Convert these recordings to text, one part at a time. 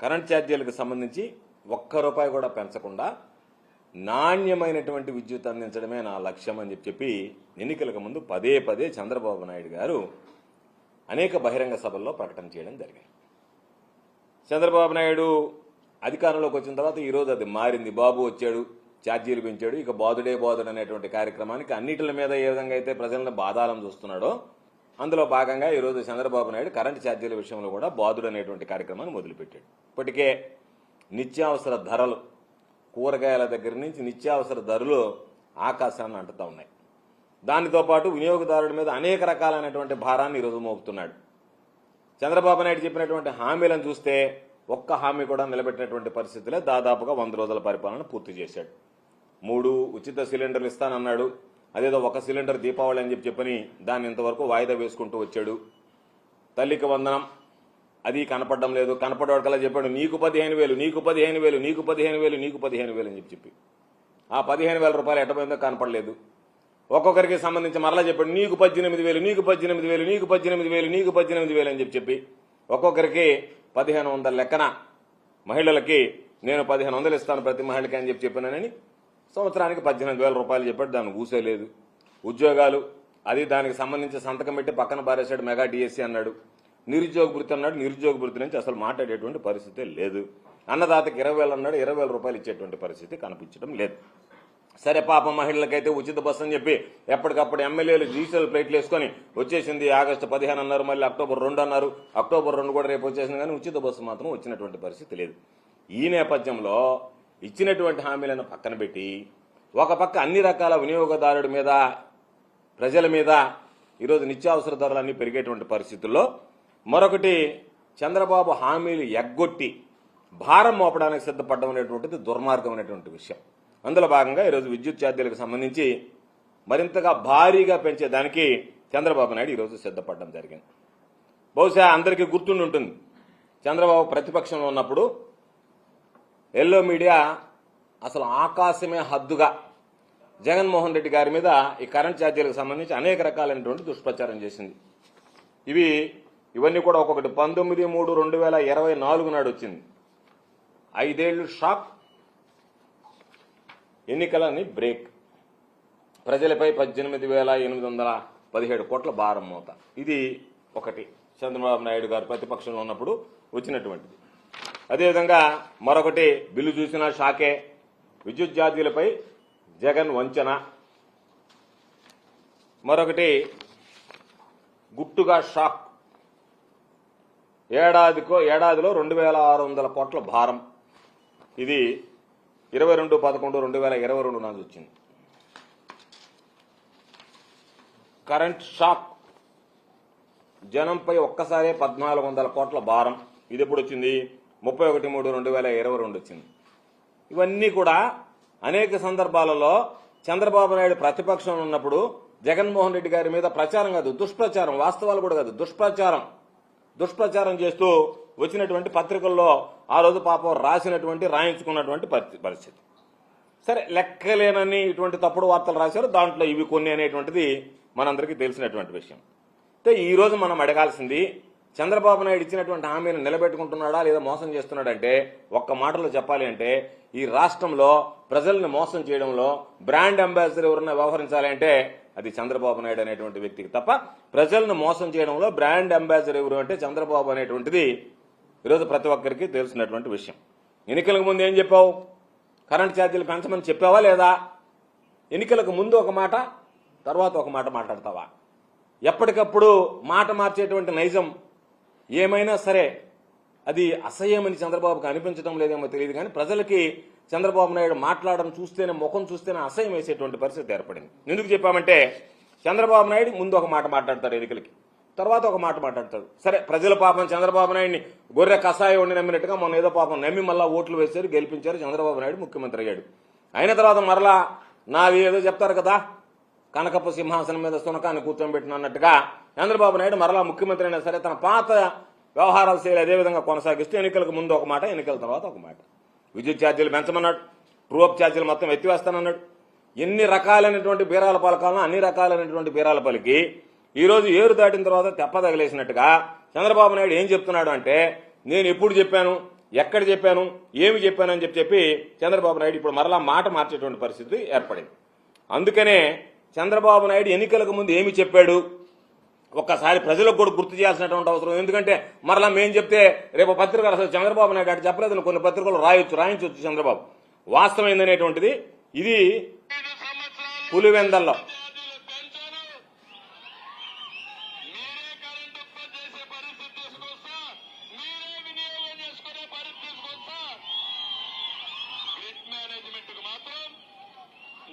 Current ఛార్జీలకు సంబంధించి ఒక్క రూపాయి కూడా పెంచకుండా నాణ్యమైనటువంటి విద్యుత్ అందించడమే నా లక్ష్యం అని చెప్పి ఎన్నికలకు ముందు పదే పదే చంద్రబాబు నాయుడు గారు అనేక బహిరంగ సభల్లో ప్రకటన చేయడం జరిగింది. చంద్రబాబు నాయుడు అధికారంలోకి వచ్చిన తర్వాత ఈరోజు అది మారింది. బాబు వచ్చాడు, ఛార్జీలు పెంచాడు, ఇక బాదుడే బాదుడు అనేటువంటి కార్యక్రమానికి అన్నిటి మీద ఏ విధంగా అయితే ప్రజలను బాధాలను చూస్తున్నాడో అందులో భాగంగా ఈరోజు చంద్రబాబు నాయుడు కరెంటు ఛార్జీల విషయంలో కూడా బాదుడు అనేటువంటి కార్యక్రమాన్ని మొదలుపెట్టాడు. ఇప్పటికే నిత్యావసర ధరలు, కూరగాయల దగ్గర నుంచి నిత్యావసర ధరలు ఆకాశాన్ని అంటుతా ఉన్నాయి. దానితో పాటు వినియోగదారుడి మీద అనేక రకాలైనటువంటి భారాన్ని ఈరోజు మోపుతున్నాడు. చంద్రబాబు నాయుడు చెప్పినటువంటి హామీలను చూస్తే ఒక్క హామీ కూడా నిలబెట్టినటువంటి పరిస్థితులే దాదాపుగా 100 రోజుల పరిపాలన పూర్తి చేశాడు. 3 ఉచిత సిలిండర్లు ఇస్తానన్నాడు. అదేదో ఒక సిలిండర్ దీపావళి అని చెప్పని దాన్ని ఇంతవరకు వాయిదా వేసుకుంటూ వచ్చాడు. తల్లికి వందనం అది కనపడడం లేదు. కనపడేవాడికల్లా చెప్పాడు నీకు 15,000, నీకు 15,000, నీకు 15,000, నీకు 15,000 అని చెప్పి ఆ 15,000 రూపాయలు ఎట్టపోయిందో కనపడలేదు. ఒక్కొక్కరికి సంబంధించి మరలా చెప్పాడు నీకు 18,000, నీకు 18,000, నీకు 18,000, నీకు 18,000 అని చెప్పి ఒక్కొక్కరికి 1,500 లెక్కన మహిళలకి నేను 1,500 ఇస్తాను ప్రతి మహిళకి అని చెప్పినానని సంవత్సరానికి 18,000 రూపాయలు చెప్పాడు. దాన్ని ఊసేలేదు. ఉద్యోగాలు అది దానికి సంబంధించి సంతకం పెట్టి పక్కన పారేశాడు. మెగా డిఎస్సీ అన్నాడు. నిరుద్యోగ భృతి అన్నాడు. నిరుద్యోగ భృతి నుంచి అసలు మాట్లాడేటువంటి పరిస్థితే లేదు. అన్నదాతకి 20,000 అన్నాడు. 20,000 రూపాయలు ఇచ్చేటువంటి పరిస్థితి కనిపించడం లేదు. సరే పాప మహిళలకైతే ఉచిత బస్సు అని చెప్పి ఎప్పటికప్పుడు ఎమ్మెల్యేలు డిజిటల్ ప్లేట్లు వేసుకొని వచ్చేసింది. ఆగస్టు 15 అన్నారు, మళ్ళీ అక్టోబర్ 2 అన్నారు. అక్టోబర్ 2 కూడా రేపు వచ్చేసింది, కానీ ఉచిత బస్సు మాత్రం వచ్చినటువంటి పరిస్థితి లేదు. ఈ నేపథ్యంలో ఇచ్చినటువంటి హామీలను పక్కన పెట్టి ఒక పక్క అన్ని రకాల వినియోగదారుడి మీద, ప్రజల మీద ఈరోజు నిత్యావసర ధరలన్నీ పెరిగేటువంటి పరిస్థితుల్లో మరొకటి చంద్రబాబు హామీలు ఎగ్గొట్టి భారం మోపడానికి సిద్ధపడడం అనేటువంటిది దుర్మార్గమైనటువంటి విషయం. అందులో భాగంగా ఈరోజు విద్యుత్ ఛార్జీలకు సంబంధించి మరింతగా భారీగా పెంచేదానికి చంద్రబాబు నాయుడు ఈరోజు సిద్ధపడడం జరిగింది. బహుశా అందరికీ గుర్తుండి ఉంటుంది, చంద్రబాబు ప్రతిపక్షంలో ఉన్నప్పుడు ఎల్లో మీడియా అసలు ఆకాశమే హద్దుగా జగన్మోహన్ రెడ్డి గారి మీద ఈ కరెంట్ ఛార్జీలకు సంబంధించి అనేక రకాలైనటువంటి దుష్ప్రచారం చేసింది. ఇవన్నీ కూడా ఒక్కొక్కటి 19/3/2024 నాడు వచ్చింది. 5 ఏళ్లు షాక్, ఎన్నికలని బ్రేక్, ప్రజలపై 18,817 కోట్ల భారం మోత. ఇది ఒకటి చంద్రబాబు నాయుడు గారు ప్రతిపక్షంలో ఉన్నప్పుడు వచ్చినటువంటిది. అదేవిధంగా మరొకటి బిల్లు చూసినా షాకే, విద్యుత్ ఛార్జీలపై జగన్ వంచన. మరొకటి గుట్టుగా షాక్, ఏడాదిలో 2,600 కోట్ల భారం. ఇది 22/11/2022 నాడు వచ్చింది. కరెంట్ షాక్, జనంపై ఒక్కసారే 1,400 కోట్ల భారం. ఇది ఎప్పుడు వచ్చింది? 31/3/2022 వచ్చింది. ఇవన్నీ కూడా అనేక సందర్భాలలో చంద్రబాబు నాయుడు ప్రతిపక్షంలో ఉన్నప్పుడు జగన్మోహన్ రెడ్డి గారి మీద ప్రచారం కాదు, దుష్ప్రచారం, వాస్తవాలు కూడా కాదు, దుష్ప్రచారం చేస్తూ వచ్చినటువంటి పత్రికల్లో ఆ రోజు పాపం రాయించుకున్నటువంటి పరిస్థితి. సరే, లెక్కలేనని ఇటువంటి తప్పుడు వార్తలు రాశారు, దాంట్లో ఇవి కొన్ని అనేటువంటిది మనందరికీ తెలిసినటువంటి విషయం. అయితే ఈ రోజు మనం అడగాల్సింది, చంద్రబాబు నాయుడు ఇచ్చినటువంటి హామీని నిలబెట్టుకుంటున్నాడా లేదా మోసం చేస్తున్నాడంటే ఒక్క మాటలో చెప్పాలి అంటే ఈ రాష్ట్రంలో ప్రజల్ని మోసం చేయడంలో బ్రాండ్ అంబాసిడర్ ఎవరన్నా వ్యవహరించాలి అంటే అది చంద్రబాబు నాయుడు అనేటువంటి వ్యక్తికి తప్ప, ప్రజలను మోసం చేయడంలో బ్రాండ్ అంబాసిడర్ ఎవరు అంటే చంద్రబాబు అనేటువంటిది ఈరోజు ప్రతి ఒక్కరికి తెలిసినటువంటి విషయం. ఎన్నికలకు ముందు ఏం చెప్పావు? కరెంట్ ఛార్జీలు పెంచమని చెప్పావా లేదా? ఎన్నికలకు ముందు ఒక మాట, తర్వాత ఒక మాట మాట్లాడతావా? ఎప్పటికప్పుడు మాట మార్చేటువంటి నైజం ఏమైనా సరే అది అసహ్యమని చంద్రబాబుకి అనిపించడం లేదేమో తెలియదు, కానీ ప్రజలకి చంద్రబాబు నాయుడు మాట్లాడడం చూస్తేనే, ముఖం చూస్తేనే అసహ్యం వేసేటువంటి పరిస్థితి ఏర్పడింది. ఎందుకు చెప్పామంటే చంద్రబాబు నాయుడు ముందు ఒక మాట మాట్లాడతాడు ఎన్నికలకి, తర్వాత ఒక మాట మాట్లాడతాడు. సరే, ప్రజల పాపం చంద్రబాబు నాయుడిని గొర్రె కషాయం వండి నమ్మినట్టుగా మొన్న ఏదో పాపం నమ్మి మళ్ళా ఓట్లు వేశారు, గెలిపించారు, చంద్రబాబు నాయుడు ముఖ్యమంత్రి అయ్యాడు. అయిన తర్వాత మరలా నావి ఏదో చెప్తారు కదా, కనకపు సింహాసనం మీద సునకాన్ని కూర్చోబెట్టిన అన్నట్టుగా చంద్రబాబు నాయుడు మరలా ముఖ్యమంత్రి అయినా సరే తన పాత వ్యవహారాలు శైలి అదేవిధంగా కొనసాగిస్తూ ఎన్నికలకు ముందు ఒక మాట, ఎన్నికల తర్వాత ఒక మాట. విద్యుత్ ఛార్జీలు పెంచమన్నాడు, ట్రూ అప్ ఛార్జీలు మొత్తం ఎత్తివేస్తానన్నాడు. ఎన్ని రకాలైనటువంటి బీరాల పలకాలను అన్ని రకాలైనటువంటి బీరాల పలికి ఈరోజు ఏరు దాటిన తర్వాత తెప్ప తగిలేసినట్టుగా చంద్రబాబు నాయుడు ఏం చెప్తున్నాడు అంటే, నేను ఎప్పుడు చెప్పాను ఎక్కడ చెప్పాను, ఏమి చెప్పాను అని చెప్పి చంద్రబాబు నాయుడు ఇప్పుడు మరలా మాట మార్చేటువంటి పరిస్థితి ఏర్పడింది. అందుకనే చంద్రబాబు నాయుడు ఎన్నికలకు ముందు ఏమి చెప్పాడు ఒక్కసారి ప్రజలకు కూడా గుర్తు చేయాల్సినటువంటి అవసరం. ఎందుకంటే మరలా మేము చెప్తే రేపు పత్రికలు అసలు చంద్రబాబు నాయుడు అటు చెప్పలేదని కొన్ని పత్రికలు రాయించవచ్చు చంద్రబాబు. వాస్తవం ఏందనేటువంటిది ఇది పులివెందల్లో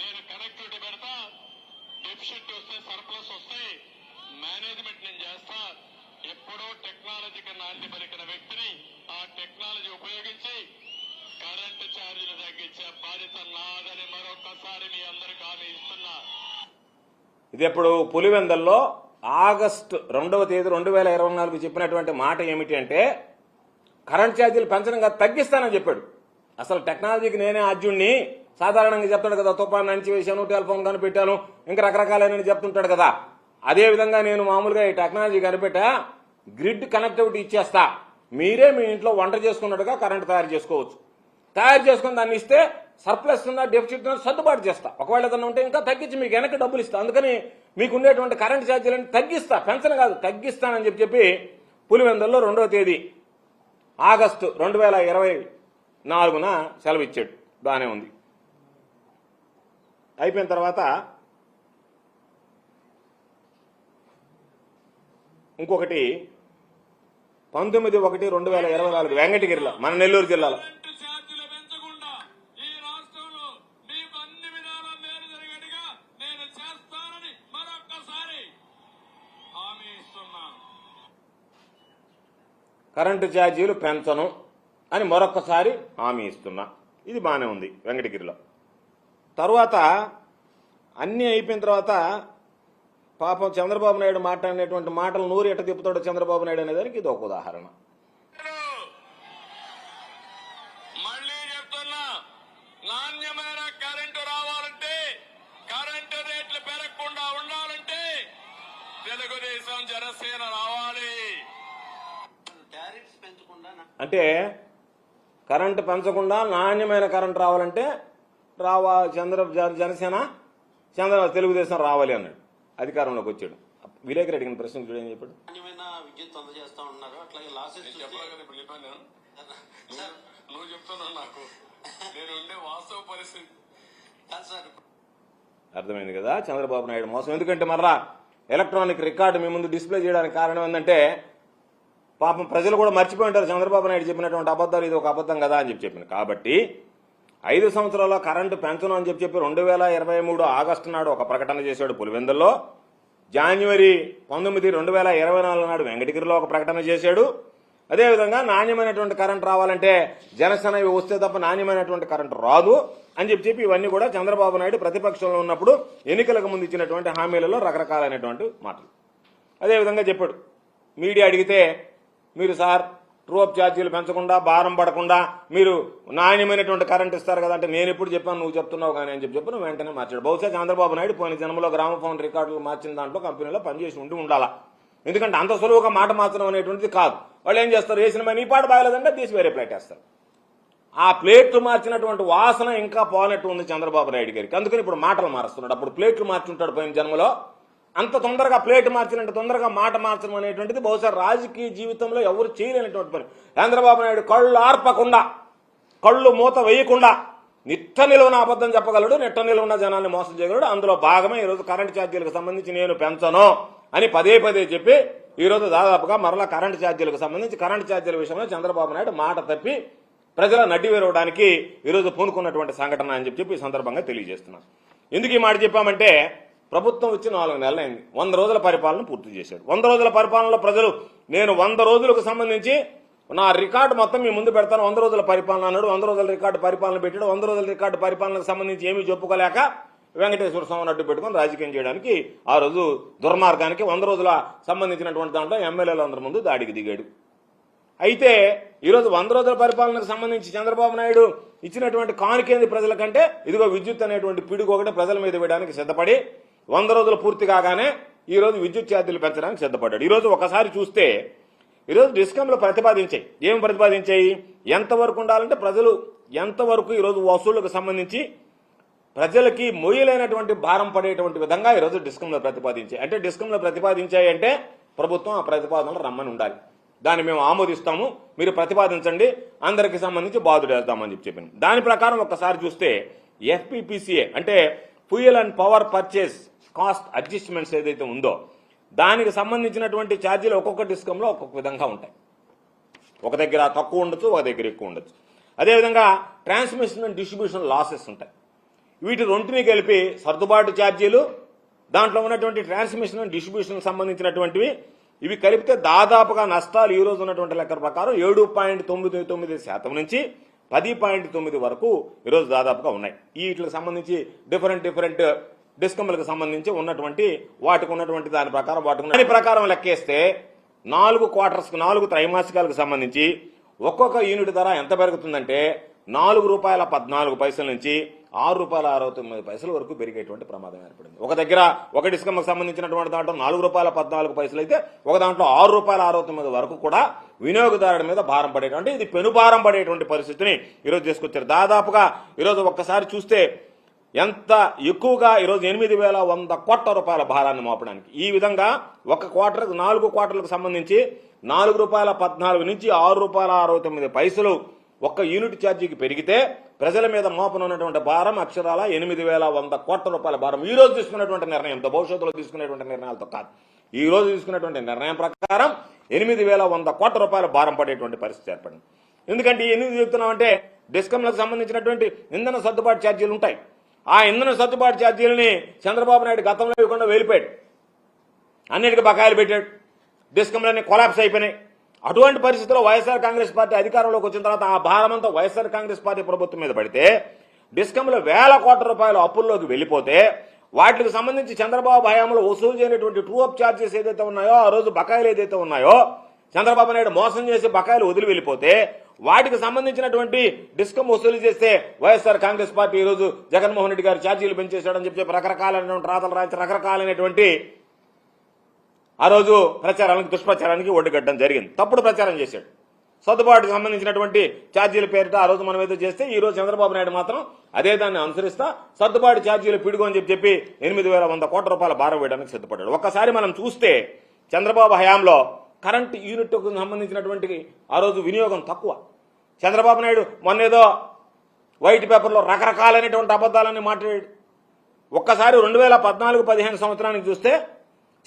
నేను కనెక్టివిటీ పెడతా, డెఫిషిట్ వస్తే సర్ప్లస్ వస్తే మేనేజ్మెంట్ నేను చేస్తా. ఎప్పుడో టెక్నాలజీకి నాంది పలికిన వ్యక్తిని ఆ టెక్నాలజీ ఉపయోగించి కరెంటు ఛార్జీలు తగ్గించే బాధ్యత నాదని మరొకసారి మీ అందరికి హామీ ఇస్తున్నా. ఇది ఎప్పుడు పులివెందల్లో ఆగస్టు 2వ తేదీ 2024 చెప్పినటువంటి మాట ఏమిటి అంటే కరెంట్ ఛార్జీలు పెంచడం తగ్గిస్తానని చెప్పాడు. అసలు టెక్నాలజీకి నేనే ఆద్యుణ్ణి సాధారణంగా చెప్తాడు కదా, తుఫాను నంచి వేశాను, టెలిఫోన్ కనిపెట్టాను, ఇంకా రకరకాలైన చెప్తుంటాడు కదా. అదేవిధంగా నేను మామూలుగా ఈ టెక్నాలజీ కనిపెట్టా, గ్రిడ్ కనెక్టివిటీ ఇచ్చేస్తా, మీరే మీ ఇంట్లో వంట చేసుకున్నట్టుగా కరెంట్ తయారు చేసుకోవచ్చు, తయారు చేసుకుని దాన్ని ఇస్తే సర్ప్లస్ ఉందా డెఫిసిట్ ఉందా సర్దుబాటు చేస్తా, ఒకవేళ ఏదన్నా ఉంటే ఇంకా తగ్గించి మీకు వెనక్కి డబ్బులు ఇస్తా, అందుకని మీకు ఉండేటువంటి కరెంట్ ఛార్జీలను తగ్గిస్తా, పెన్షన్ కాదు తగ్గిస్తానని చెప్పి పులివెందుల్లో 2వ తేదీ ఆగస్టు 2024 సెలవు ఇచ్చాడు. బాగానే ఉంది. అయిపోయిన తర్వాత ఇంకొకటి 19/1/2024 వెంకటగిరిలో మన నెల్లూరు జిల్లాలో కరెంటు ఛార్జీలు పెంచను అని మరొక్కసారి హామీ ఇస్తున్నా. ఇది బాగానే ఉంది వెంకటగిరిలో. తర్వాత అన్నీ అయిపోయిన తర్వాత పాపం చంద్రబాబు నాయుడు మాట్లాడినటువంటి మాటలు నూరు ఎట్ట తిప్పుతాడు చంద్రబాబు నాయుడు అనేదానికి ఇది ఒక ఉదాహరణ. మళ్ళీ చెప్తున్నా, నాణ్యమైన కరెంటు రావాలంటే, కరెంటు రేట్లు పెరగకుండా ఉండాలంటే తెలుగుదేశం జనసేన రావాలి. అంటే కరెంటు పెంచకుండా నాణ్యమైన కరెంటు రావాలంటే జనసేన తెలుగుదేశం రావాలి అన్నాడు. అధికారంలోకి వచ్చాడు. విలేకరు అడిగిన ప్రశ్న చూడని చెప్పాడు. విద్యుత్ అందజేస్తా ఉన్నారు, అట్లాగే లాసెస్ నువ్వు చెప్తున్నావు నాకు, నేను ఉండే వాస్తవ పరిస్థితి అర్థమైంది కదా చంద్రబాబు నాయుడు మోసం. ఎందుకంటే మరలా ఎలక్ట్రానిక్ రికార్డు మీ ముందు డిస్ప్లే చేయడానికి కారణం ఏంటంటే పాపం ప్రజలు కూడా మర్చిపోయి ఉంటారు చంద్రబాబు నాయుడు చెప్పినటువంటి అబద్ధాలు, ఇది ఒక అబద్ధం కదా అని చెప్పింది. కాబట్టి 5 సంవత్సరాల్లో కరెంటు పెంచను అని చెప్పి 2023 ఆగస్టు నాడు ఒక ప్రకటన చేశాడు పులివెందుల్లో. జనవరి 9, 2024 నాడు వెంకటగిరిలో ఒక ప్రకటన చేశాడు. అదేవిధంగా నాణ్యమైనటువంటి కరెంటు రావాలంటే జనసేన వస్తే తప్ప నాణ్యమైనటువంటి కరెంటు రాదు అని చెప్పి ఇవన్నీ కూడా చంద్రబాబు నాయుడు ప్రతిపక్షంలో ఉన్నప్పుడు ఎన్నికలకు ముందు ఇచ్చినటువంటి హామీలలో రకరకాలైనటువంటి మాటలు. అదేవిధంగా చెప్పాడు. మీడియా అడిగితే మీరు సార్ ట్రూఅప్ ఛార్జీలు పెంచకుండా భారం పడకుండా మీరు నాణ్యమైనటువంటి కరెంట్ ఇస్తారు కదా అంటే నేను ఎప్పుడు చెప్పాను, నువ్వు చెప్తున్నావు కానీ అని చెప్పి వెంటనే మార్చాడు. బహుశా చంద్రబాబు నాయుడు పోయిన జన్మలో గ్రామఫోన్ రికార్డులు మార్చిన దాంట్లో కంపెనీలో పనిచేసి ఉండాలా. ఎందుకంటే అంత సులువుగా మాట మార్చడం అనేటువంటిది కాదు. వాళ్ళు ఏం చేస్తారు, వేసిన మరి ఈ పాట బాగలేదంటే తీసి వేరే ప్లేట్ వేస్తారు. ఆ ప్లేట్లు మార్చినటువంటి వాసన ఇంకా పోనట్టు ఉంది చంద్రబాబు నాయుడు గారికి. అందుకని ఇప్పుడు మాటలు మారుస్తున్నాడు. అప్పుడు ప్లేట్లు మార్చుంటాడు పోయిన జన్మలో. అంత తొందరగా ప్లేట్ మార్చినంత తొందరగా మాట మార్చడం అనేటువంటిది బహుశా రాజకీయ జీవితంలో ఎవరు చేయలేనటువంటి పని. చంద్రబాబు నాయుడు కళ్ళు ఆర్పకుండా, కళ్ళు మూత వేయకుండా నిట్ట నిలువున అబద్ధం చెప్పగలడు, నిట్ట నిలువున జనాన్ని మోసం చేయగలడు. అందులో భాగమే ఈరోజు కరెంటు ఛార్జీలకు సంబంధించి నేను పెంచను అని పదే చెప్పి ఈరోజు దాదాపుగా మరలా కరెంటు ఛార్జీలకు సంబంధించి కరెంటు ఛార్జీల విషయంలో చంద్రబాబు నాయుడు మాట తప్పి ప్రజల నడ్డి వేరవడానికి ఈరోజు పూనుకున్నటువంటి సంఘటన అని చెప్పి ఈ సందర్భంగా తెలియజేస్తున్నాను. ఎందుకు ఈ మాట చెప్పామంటే ప్రభుత్వం వచ్చి 4 నెలలైంది. 100 రోజుల పరిపాలన పూర్తి చేశాడు. 100 రోజుల పరిపాలనలో ప్రజలు నేను 100 రోజులకు సంబంధించి నా రికార్డు మొత్తం మీ ముందు పెడతాను, 100 రోజుల పరిపాలన అన్నాడు. 100 రోజుల రికార్డు పరిపాలన పెట్టాడు. 100 రోజుల రికార్డు పరిపాలనకు సంబంధించి ఏమీ చెప్పుకోలేక వెంకటేశ్వర స్వామిని అడ్డు పెట్టుకుని రాజకీయం చేయడానికి ఆ రోజు దుర్మార్గానికి 100 రోజుల సంబంధించినటువంటి దాంట్లో ఎమ్మెల్యేలందరి ముందు దాడికి దిగాడు. అయితే ఈరోజు 100 రోజుల పరిపాలనకు సంబంధించి చంద్రబాబు నాయుడు ఇచ్చినటువంటి కానుకేంది ప్రజల కంటే ఇదిగో విద్యుత్ అనేటువంటి పిడుగు ఒకటి ప్రజల మీద వేయడానికి సిద్ధపడి 100 రోజులు పూర్తి కాగానే ఈరోజు విద్యుత్ ఛార్జీలు పెంచడానికి సిద్ధపడ్డాడు. ఈరోజు ఒకసారి చూస్తే ఈరోజు డిస్కంలు ప్రతిపాదించాయి. ఏం ప్రతిపాదించాయి? ఎంతవరకు ఉండాలంటే ప్రజలు ఎంతవరకు ఈరోజు వసూళ్లకు సంబంధించి ప్రజలకి మొయ్యలేనటువంటి భారం పడేటువంటి విధంగా ఈరోజు డిస్కంలో ప్రతిపాదించాయి. అంటే డిస్కంలో ప్రతిపాదించాయి అంటే ప్రభుత్వం ఆ ప్రతిపాదనలు రమ్మని ఉండాలి. దాన్ని మేము ఆమోదిస్తాము, మీరు ప్రతిపాదించండి, అందరికి సంబంధించి బాధుడేద్దామని చెప్పాను. దాని ప్రకారం ఒక్కసారి చూస్తే ఎఫ్పిపిసిఏ అంటే fuel and power purchase cost adjustments ఏదైతే ఉందో దానికి సంబంధించినటువంటి ఛార్జీలు ఒక్కొక్క డిస్కంలో ఒక్కొక్క విధంగా ఉంటాయి. ఒక దగ్గర తక్కువ ఉండొచ్చు, ఒక దగ్గర ఎక్కువ ఉండొచ్చు. అదేవిధంగా ట్రాన్స్మిషన్ అండ్ డిస్ట్రిబ్యూషన్ లాసెస్ ఉంటాయి. వీటి రెంటిని కలిపి సర్దుబాటు ఛార్జీలు, దాంట్లో ఉన్నటువంటి ట్రాన్స్మిషన్ అండ్ డిస్ట్రిబ్యూషన్ సంబంధించినటువంటివి ఇవి కలిపితే దాదాపుగా నష్టాలు ఈ రోజు ఉన్నటువంటి లెక్కల ప్రకారం 7.99% నుంచి 10.9 వరకు ఈరోజు దాదాపుగా ఉన్నాయి. వీటికి సంబంధించి డిఫరెంట్ డిస్కంలకు సంబంధించి ఉన్నటువంటి వాటికి ఉన్నటువంటి దాని ప్రకారం లెక్కేస్తే 4 క్వార్టర్స్కి 4 త్రైమాసికాలకు సంబంధించి ఒక్కొక్క యూనిట్ ధర ఎంత పెరుగుతుందంటే ₹4.14 నుంచి ₹6.69 వరకు పెరిగేటువంటి ప్రమాదం ఏర్పడింది. ఒక దగ్గర ఒక డిస్కంకు సంబంధించినటువంటి దాంట్లో ₹4.14 అయితే ఒక దాంట్లో ₹6.69 వరకు కూడా వినియోగదారుడి మీద భారం పడేటువంటి ఇది పెనుభారం పడేటువంటి పరిస్థితిని ఈరోజు తీసుకొచ్చారు. దాదాపుగా ఈరోజు ఒక్కసారి చూస్తే ఎంత ఎక్కువగా ఈరోజు 8,100 కోట్ల రూపాయల భారాన్ని మోపడానికి ఈ విధంగా ఒక క్వార్టర్కు 4 క్వార్టర్లకు సంబంధించి ₹4.14 నుంచి ₹6.69 ఒక్క యూనిట్ ఛార్జీకి పెరిగితే ప్రజల మీద మోపనున్నటువంటి భారం అక్షరాల 8,100 కోట్ల రూపాయల భారం. ఈ రోజు తీసుకున్నటువంటి నిర్ణయంతో, భవిష్యత్తులో తీసుకునేటువంటి నిర్ణయాలతో కాదు, ఈ రోజు తీసుకున్నటువంటి నిర్ణయం ప్రకారం 8,100 కోట్ల రూపాయల భారం పడేటువంటి పరిస్థితి ఏర్పడింది. ఎందుకంటే ఎందుకు చెప్తున్నామంటే డిస్కంలకు సంబంధించినటువంటి ఇంధన సర్దుబాటు ఛార్జీలు ఉంటాయి. ఆ ఇంధన సర్దుబాటు ఛార్జీలని చంద్రబాబు నాయుడు గతంలో ఇవ్వకుండా వెళ్ళిపోయాడు, అన్నిటికీ బకాయిలు పెట్టాడు, డిస్కంలన్నీ కొలాప్స్ అయిపోయినాయి. అటువంటి పరిస్థితుల్లో వైఎస్ఆర్ కాంగ్రెస్ పార్టీ అధికారంలోకి వచ్చిన తర్వాత ఆ భారమంతా వైఎస్ఆర్ కాంగ్రెస్ పార్టీ ప్రభుత్వం మీద పడితే డిస్కంలు వేల కోట్ల రూపాయల అప్పుల్లోకి వెళ్ళిపోతే వాటికి సంబంధించి చంద్రబాబు హయాంలో వసూలు చేయనటువంటి ట్రూ అప్ ఛార్జెస్ ఏదైతే ఉన్నాయో, ఆ రోజు బకాయిలు ఏదైతే ఉన్నాయో చంద్రబాబు నాయుడు మోసం చేసి బకాయిలు వదిలి వెళ్ళిపోతే వాటికి సంబంధించినటువంటి డిస్కం వసూలు చేస్తే వైఎస్ఆర్ కాంగ్రెస్ పార్టీ ఈ రోజు జగన్మోహన్ రెడ్డి గారు ఛార్జీలు పెంచేశాడని చెప్పి రకరకాలైనటువంటి రాతలు రాయించి రకరకాలైనటువంటి ఆ రోజు ప్రచారానికి దుష్ప్రచారానికి ఒడ్డుగట్టడం జరిగింది. తప్పుడు ప్రచారం చేశాడు. సర్దుబాటుకు సంబంధించినటువంటి ఛార్జీల పేరిట ఆ రోజు మనం ఏదో చేస్తే ఈ రోజు చంద్రబాబు నాయుడు మాత్రం అదే దాన్ని అనుసరిస్తా సర్దుబాటు ఛార్జీలు పిడుగు అని చెప్పి 8,100 కోట్ల రూపాయల భారం వేయడానికి సిద్ధపడ్డాడు. ఒక్కసారి మనం చూస్తే చంద్రబాబు హయాంలో కరెంట్ యూనిట్కు సంబంధించినటువంటి ఆ రోజు వినియోగం తక్కువ. చంద్రబాబు నాయుడు మొన్నేదో వైట్ పేపర్లో రకరకాలైనటువంటి అబద్దాలని మాట్లాడాడు. ఒక్కసారి 2014-15 సంవత్సరానికి చూస్తే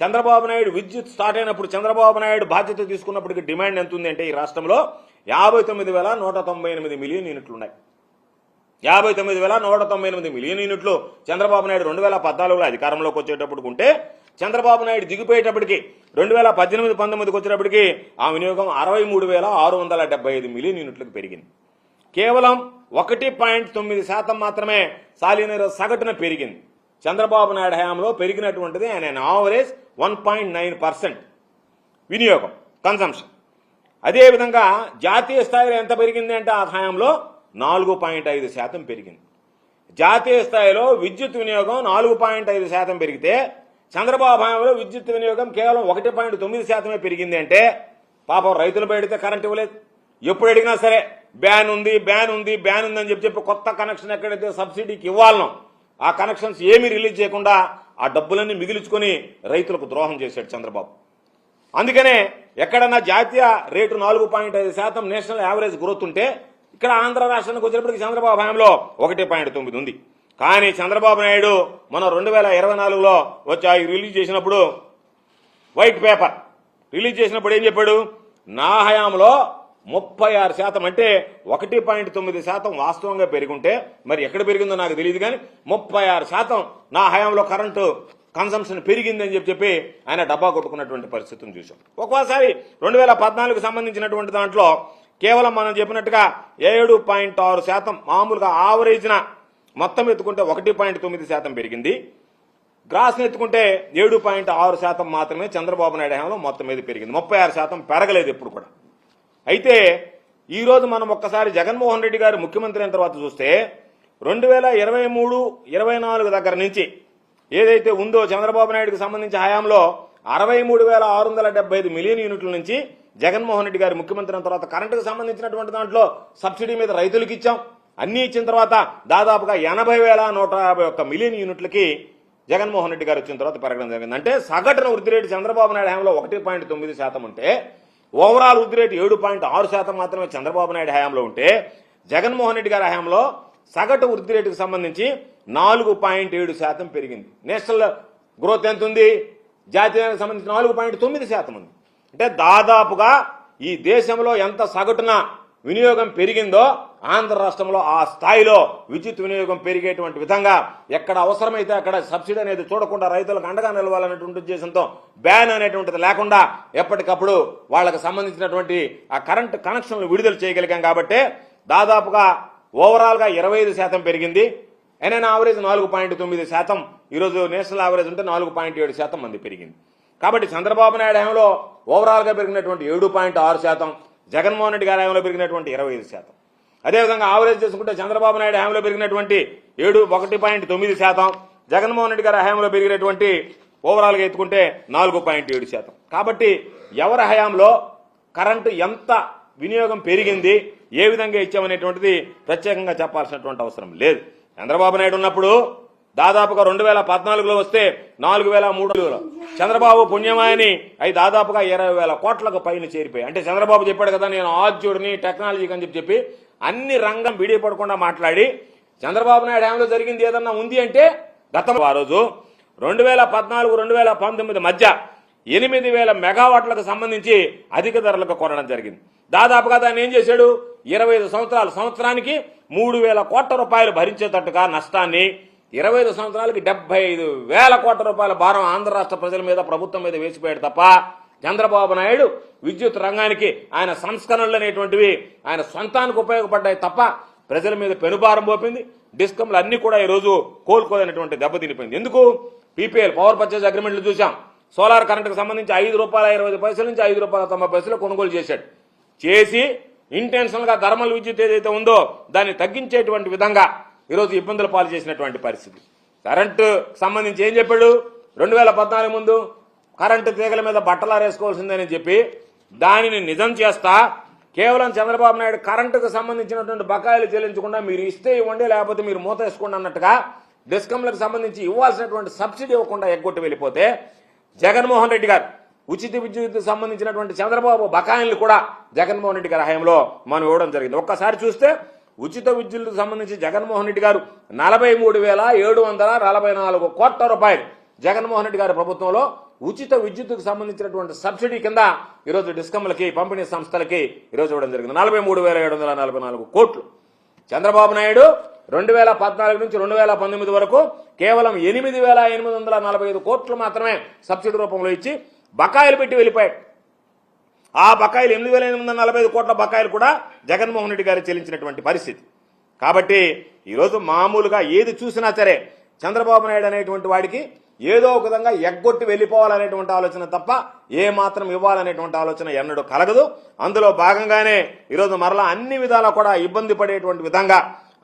చంద్రబాబు నాయుడు విద్యుత్ స్టార్ట్ అయినప్పుడు చంద్రబాబు నాయుడు బాధ్యత తీసుకున్నప్పటికీ డిమాండ్ ఎంత ఉంది అంటే ఈ రాష్ట్రంలో 59,198 మిలియన్ యూనిట్లు ఉన్నాయి. 59,198 మిలియన్ యూనిట్లు చంద్రబాబు నాయుడు 2014లో అధికారంలోకి వచ్చేటప్పుడు ఉంటే చంద్రబాబు నాయుడు దిగిపోయేటప్పటికి 2018-19 వచ్చేటప్పటికి ఆ వినియోగం 63,675 మిలియన్ యూనిట్లకు పెరిగింది. కేవలం 1.9% మాత్రమే సాలినీరు సగటున పెరిగింది. చంద్రబాబు నాయుడు హయాంలో పెరిగినటువంటిది ఆయన ఆవరేజ్ 1.9% వినియోగం కన్సంప్షన్. అదేవిధంగా జాతీయ స్థాయిలో ఎంత పెరిగింది అంటే ఆ హయాంలో 4.5% పెరిగింది. జాతీయ స్థాయిలో విద్యుత్ వినియోగం 4.5% పెరిగితే చంద్రబాబు హయాంలో విద్యుత్ వినియోగం కేవలం 1.9% పెరిగింది. అంటే పాపం రైతులు పెడితే కరెంట్ ఇవ్వలేదు. ఎప్పుడు అడిగినా సరే బ్యాన్ ఉంది అని చెప్పి కొత్త కనెక్షన్ ఎక్కడైతే సబ్సిడీకి ఇవ్వాలనో ఆ కనెక్షన్స్ ఏమీ రిలీజ్ చేయకుండా ఆ డబ్బులన్నీ మిగిల్చుకొని రైతులకు ద్రోహం చేశాడు చంద్రబాబు. అందుకనే ఎక్కడన్నా జాతీయ రేటు 4.5% నేషనల్ యావరేజ్ గ్రోత్ ఉంటే ఇక్కడ ఆంధ్ర రాష్ట్రానికి వచ్చేటప్పటికి చంద్రబాబు హయాంలో 1.9 ఉంది. కానీ చంద్రబాబు నాయుడు మన 2024లో వచ్చి రిలీజ్ చేసినప్పుడు వైట్ పేపర్ రిలీజ్ చేసినప్పుడు ఏం చెప్పాడు? నా హయాంలో 36% అంటే 1.9% వాస్తవంగా పెరుగుంటే మరి ఎక్కడ పెరిగిందో నాకు తెలియదు, కానీ 36% నా హయాంలో కరెంటు కన్సంప్షన్ పెరిగిందని చెప్పి ఆయన డబ్బా కొట్టుకున్నటువంటి పరిస్థితిని చూసాం. ఒక్కోసారి 2014కు సంబంధించినటువంటి దాంట్లో కేవలం మనం చెప్పినట్టుగా 7.6% మామూలుగా ఆవరేజ్న మొత్తం ఎత్తుకుంటే 1.9% పెరిగింది. గ్రాస్ని ఎత్తుకుంటే 7.6% మాత్రమే చంద్రబాబు నాయుడు హయాంలో మొత్తం మీద పెరిగింది. 36% పెరగలేదు ఎప్పుడు కూడా. అయితే ఈరోజు మనం ఒక్కసారి జగన్మోహన్ రెడ్డి గారు ముఖ్యమంత్రి అయిన తర్వాత చూస్తే 2023-24 దగ్గర నుంచి ఏదైతే ఉందో చంద్రబాబు నాయుడుకి సంబంధించి హయాంలో 63,675 మిలియన్ యూనిట్ల నుంచి జగన్మోహన్ రెడ్డి గారు ముఖ్యమంత్రి అయిన తర్వాత కరెంటుకు సంబంధించినటువంటి దాంట్లో సబ్సిడీ మీద రైతులకు ఇచ్చాం. అన్నీ ఇచ్చిన తర్వాత దాదాపుగా 80,151 మిలియన్ యూనిట్లకి జగన్మోహన్ రెడ్డి గారు వచ్చిన తర్వాత పెరగడం జరిగింది. అంటే సగటున వృద్ధి రేటు చంద్రబాబు నాయుడు హయాంలో 1.9% ఉంటే ఓవరాల్ వృద్ధి రేటు 7.6% మాత్రమే చంద్రబాబు నాయుడు హయాంలో ఉంటే జగన్మోహన్ రెడ్డి గారి హయాంలో సగటు వృద్ధి రేటుకు సంబంధించి 4.7% పెరిగింది. నేషనల్ గ్రోత్ ఎంత ఉంది? జాతీయానికి సంబంధించి 4.9% ఉంది. అంటే దాదాపుగా ఈ దేశంలో ఎంత సగటున వినియోగం పెరిగిందో ఆంధ్ర రాష్ట్రంలో ఆ స్థాయిలో విద్యుత్ వినియోగం పెరిగేటువంటి విధంగా ఎక్కడ అవసరమైతే అక్కడ సబ్సిడీ అనేది చూడకుండా రైతులకు అండగా నిలవాలనేటువంటి ఉద్దేశంతో బ్యాన్ అనేటువంటిది లేకుండా ఎప్పటికప్పుడు వాళ్ళకి సంబంధించినటువంటి ఆ కరెంట్ కనెక్షన్లు విడుదల చేయగలిగాం. కాబట్టి దాదాపుగా ఓవరాల్ గా 25% పెరిగింది. ఎన్ఎన్ యావరేజ్ 4.9%, ఈరోజు నేషనల్ యావరేజ్ ఉంటే 4.7% మంది పెరిగింది. కాబట్టి చంద్రబాబు నాయుడు హయాంలో ఓవరాల్ గా పెరిగినటువంటి 7.6%, జగన్మోహన్ రెడ్డి గారి హయాంలో పెరిగినటువంటి 25%. అదేవిధంగా ఆవరేజ్ చేసుకుంటే చంద్రబాబు నాయుడు హయాంలో పెరిగినటువంటి 1.9%, జగన్మోహన్ రెడ్డి గారి హయాంలో పెరిగినటువంటి ఓవరాల్ గా ఎత్తుకుంటే 4.7%. కాబట్టి ఎవరి హయాంలో కరెంటు ఎంత వినియోగం పెరిగింది, ఏ విధంగా ఇచ్చామనేటువంటిది ప్రత్యేకంగా చెప్పాల్సినటువంటి అవసరం లేదు. చంద్రబాబు నాయుడు ఉన్నప్పుడు దాదాపుగా 2014లో వస్తే 4,300, చంద్రబాబు పుణ్యమాయని అవి దాదాపుగా 20,000 కోట్లకు పైన చేరిపోయి. అంటే చంద్రబాబు చెప్పాడు కదా నేను ఆద్యుడిని టెక్నాలజీకి అని చెప్పి అన్ని రంగం విడిపడకుండా మాట్లాడి చంద్రబాబు నాయుడు హయాంలో జరిగింది ఏదన్నా ఉంది అంటే గతంలో ఆ రోజు 2014-2019 మధ్య 8,000 మెగావాట్లకు సంబంధించి అధిక ధరలకు కొనడం జరిగింది. దాదాపుగా దాన్ని ఏం చేశాడు? 25 సంవత్సరాలు, సంవత్సరానికి 3,000 కోట్ల రూపాయలు భరించేటట్టుగా నష్టాన్ని 25 సంవత్సరాలకి 75,000 కోట్ల రూపాయల భారం ఆంధ్ర రాష్ట్ర ప్రజల మీద, ప్రభుత్వం మీద వేసిపోయాడు తప్ప చంద్రబాబు నాయుడు విద్యుత్ రంగానికి ఆయన సంస్కరణలు అనేటువంటివి ఆయన సొంతానికి ఉపయోగపడ్డాయి తప్ప ప్రజల మీద పెనుభారం మోపింది. డిస్కంలు అన్ని కూడా ఈరోజు కోలుకోలేనటువంటి దెబ్బతినిపోయింది. ఎందుకు? పీపీఎల్ పవర్ పర్చేజ్ అగ్రిమెంట్లు చూసాం. సోలార్ కరెంటుకు సంబంధించి ₹5.25 నుంచి ₹5.90 కొనుగోలు చేశాడు. చేసి ఇంటెన్షనల్ గా థర్మల్ విద్యుత్ ఏదైతే ఉందో దాన్ని తగ్గించేటువంటి విధంగా ఈరోజు ఇబ్బందుల పాలు చేసినటువంటి పరిస్థితి. కరెంటు సంబంధించి ఏం చెప్పాడు? 2014 ముందు కరెంటు తీగల మీద బట్టలారేసుకోవాల్సిందని చెప్పి దానిని నిజం చేస్తా కేవలం చంద్రబాబు నాయుడు కరెంటుకు సంబంధించినటువంటి బకాయిలు చెల్లించకుండా మీరు ఇస్తే ఇవ్వండి లేకపోతే మీరు మూత వేసుకోండి అన్నట్టుగా డిస్కంలకు సంబంధించి ఇవ్వాల్సినటువంటి సబ్సిడీ ఇవ్వకుండా ఎగ్గొట్టి వెళ్ళిపోతే జగన్మోహన్ రెడ్డి గారు ఉచిత విద్యుత్ సంబంధించినటువంటి చంద్రబాబు బకాయిలు కూడా జగన్మోహన్ రెడ్డి గారి హయాంలో మనం ఇవ్వడం జరిగింది. ఒక్కసారి చూస్తే ఉచిత విద్యుత్కు సంబంధించి జగన్మోహన్ రెడ్డి గారు 43,744 కోట్ల రూపాయలు జగన్మోహన్ రెడ్డి గారి ప్రభుత్వంలో ఉచిత విద్యుత్తుకు సంబంధించినటువంటి సబ్సిడీ కింద ఈరోజు డిస్కంలకి, పంపిణీ సంస్థలకి ఈరోజు ఇవ్వడం జరిగింది. 43,744 కోట్లు. చంద్రబాబు నాయుడు 2014 నుంచి 2019 వరకు కేవలం 8,845 కోట్లు మాత్రమే సబ్సిడీ రూపంలో ఇచ్చి బకాయిలు పెట్టి వెళ్ళిపోయాడు. ఆ బకాయిలు 8,845 కోట్ల బకాయిలు కూడా జగన్మోహన్ రెడ్డి గారు చెల్లించినటువంటి పరిస్థితి. కాబట్టి ఈరోజు మామూలుగా ఏది చూసినా సరే చంద్రబాబు నాయుడు అనేటువంటి వాడికి ఏదో ఒక విధంగా ఎగ్గొట్టి వెళ్ళిపోవాలనేటువంటి ఆలోచన తప్ప ఏ మాత్రం ఇవ్వాలనేటువంటి ఆలోచన ఎన్నడూ కలగదు. అందులో భాగంగానే ఈరోజు మరలా అన్ని విధాలా కూడా ఇబ్బంది పడేటువంటి విధంగా,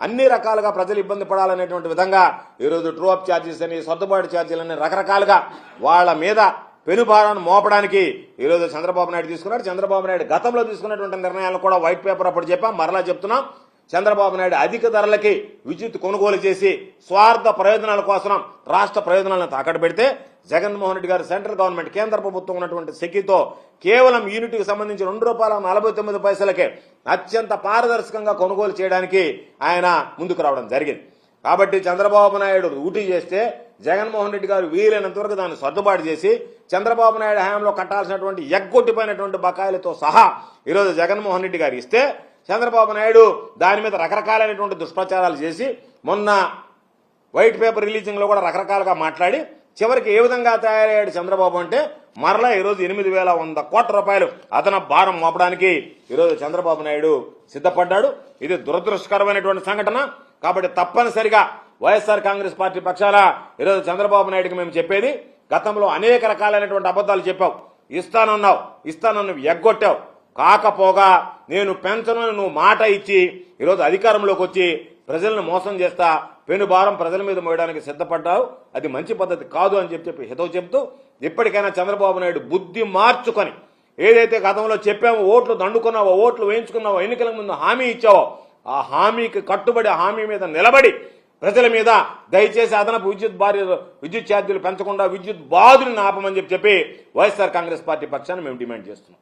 అన్ని రకాలుగా ప్రజలు ఇబ్బంది పడాలనేటువంటి విధంగా ఈరోజు ట్రూ అప్ ఛార్జెస్ అని, సర్దుబాటు ఛార్జీలని రకరకాలుగా వాళ్ళ మీద పెనుభారాన్ని మోపడానికి ఈరోజు చంద్రబాబు నాయుడు తీసుకున్నాడు. చంద్రబాబు నాయుడు గతంలో తీసుకున్నటువంటి నిర్ణయాలు కూడా వైట్ పేపర్ అప్పుడు చెప్పాం, మరలా చెప్తున్నాం. చంద్రబాబు నాయుడు అధిక ధరలకి విద్యుత్ కొనుగోలు చేసి స్వార్థ ప్రయోజనాల కోసం రాష్ట్ర ప్రయోజనాలను తాకట్టు పెడితే జగన్మోహన్ రెడ్డి గారు సెంట్రల్ గవర్నమెంట్, కేంద్ర ప్రభుత్వం ఉన్నటువంటి సెక్యూతో కేవలం యూనిట్కి సంబంధించి ₹2.49కే అత్యంత పారదర్శకంగా కొనుగోలు చేయడానికి ఆయన ముందుకు రావడం జరిగింది. కాబట్టి చంద్రబాబు నాయుడు ఊటీ చేస్తే జగన్మోహన్ రెడ్డి గారు వీలైనంత వరకు దాన్ని సర్దుబాటు చేసి చంద్రబాబు నాయుడు హయాంలో కట్టాల్సినటువంటి ఎగ్గొట్టిపోయినటువంటి బకాయిలతో సహా ఈరోజు జగన్మోహన్ రెడ్డి గారు ఇస్తే చంద్రబాబు నాయుడు దాని మీద రకరకాలైనటువంటి దుష్ప్రచారాలు చేసి మొన్న వైట్ పేపర్ రిలీజింగ్ లో కూడా రకరకాలుగా మాట్లాడి చివరికి ఏ విధంగా తయారయ్యాడు చంద్రబాబు అంటే మరలా ఈరోజు 8,100 కోట్ల రూపాయలు అదన భారం మోపడానికి ఈరోజు చంద్రబాబు నాయుడు సిద్ధపడ్డాడు. ఇది దురదృష్టకరమైనటువంటి సంఘటన. కాబట్టి తప్పనిసరిగా వైఎస్ఆర్ కాంగ్రెస్ పార్టీ పక్షాన ఈరోజు చంద్రబాబు నాయుడుకి మేము చెప్పేది, గతంలో అనేక రకాలైనటువంటి అబద్ధాలు చెప్పావు, ఇస్తానన్ను ఎగ్గొట్టావు, కాకపోగా నేను పెన్షన్లను నువ్వు మాట ఇచ్చి ఈరోజు అధికారంలోకి వచ్చి ప్రజలను మోసం చేస్తా పెనుభారం ప్రజల మీద మోయడానికి సిద్ధపడ్డావు. అది మంచి పద్ధతి కాదు అని చెప్పి హితవు చెబుతూ ఇప్పటికైనా చంద్రబాబు నాయుడు బుద్ధి మార్చుకొని ఏదైతే గతంలో చెప్పామో, ఓట్లు దండుకున్నావో, ఓట్లు వేయించుకున్నావో, ఎన్నికల ముందు హామీ ఇచ్చావో, ఆ హామీకి కట్టుబడి, ఆ హామీ మీద నిలబడి ప్రజల మీద దయచేసి అదనపు విద్యుత్ ఛార్జీలు పెంచకుండా విద్యుత్ బాధుని ఆపమని చెప్పి వైఎస్ఆర్ కాంగ్రెస్ పార్టీ పక్షాన్ని మేము డిమాండ్ చేస్తున్నాం.